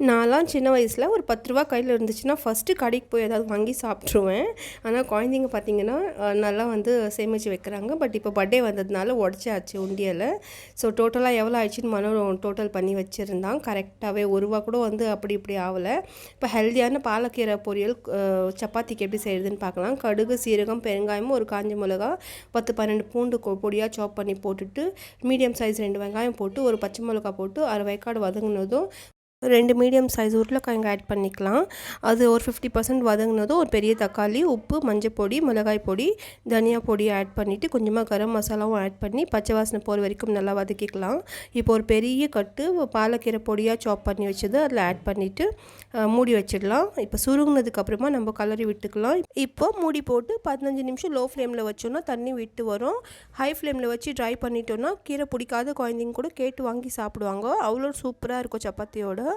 நான்லாம் சின்ன வயசில் ஒரு 10 ரூபா கையில் இருந்துச்சுன்னா ஃபஸ்ட்டு கடைக்கு போய் ஏதாவது வாங்கி சாப்பிட்ருவேன். ஆனால் குழந்தைங்க பார்த்திங்கன்னா நல்லா வந்து சேமித்து வைக்கிறாங்க. பட் இப்போ பர்த்டே வந்ததுனால உடச்சாச்சு உண்டியலை. ஸோ டோட்டலாக எவ்வளோ ஆயிடுச்சுன்னு டோட்டல் பண்ணி வச்சுருந்தான். கரெக்டாகவே ரூபா கூட வந்து அப்படி இப்படி ஆகலை. இப்போ ஹெல்த்தியான பாலக்கீரை பொரியல் சப்பாத்திக்கு எப்படி செய்கிறதுன்னு பார்க்கலாம். கடுகு, சீரகம், பெருங்காயமும் ஒரு காஞ்ச மிளகா 10-12 பூண்டு பொடியாக சாப் பண்ணி போட்டுட்டு மீடியம் சைஸ் 2 வெங்காயம் போட்டு ஒரு பச்சை மிளகா போட்டு அரை வேக்காடு வதங்கினதும் 2 மீடியம் சைஸ் உருளைக்கிழங்கு ஆட் பண்ணிக்கலாம். அது ஒரு 50% வதங்கினதும் ஒரு பெரிய தக்காளி, உப்பு, மஞ்சள் பொடி, மிளகாய் பொடி, தனியா பொடி ஆட் பண்ணிவிட்டு கொஞ்சமாக கரம் மசாலாவும் ஆட் பண்ணி பச்சை வாசனை போகிற வரைக்கும் நல்லா வதக்கிக்கலாம். இப்போ ஒரு பெரிய கட்டு பாலக்கீரை பொடியாக சாப் பண்ணி வச்சது அதில் ஆட் பண்ணிவிட்டு மூடி வச்சிடலாம். இப்போ சுருங்கினதுக்கப்புறமா நம்ம கலரி விட்டுக்கலாம். இப்போ மூடி போட்டு 15 நிமிஷம் லோ ஃப்ளேமில் வச்சோன்னா தண்ணி விட்டு வரும். ஹை ஃப்ளேமில் வச்சு ட்ரை பண்ணிட்டோன்னா கீரை பிடிக்காத குழந்தைங்க கூட கேட்டு வாங்கி சாப்பிடுவாங்க. அவ்வளோ சூப்பராக இருக்கும் சப்பாத்தியோட.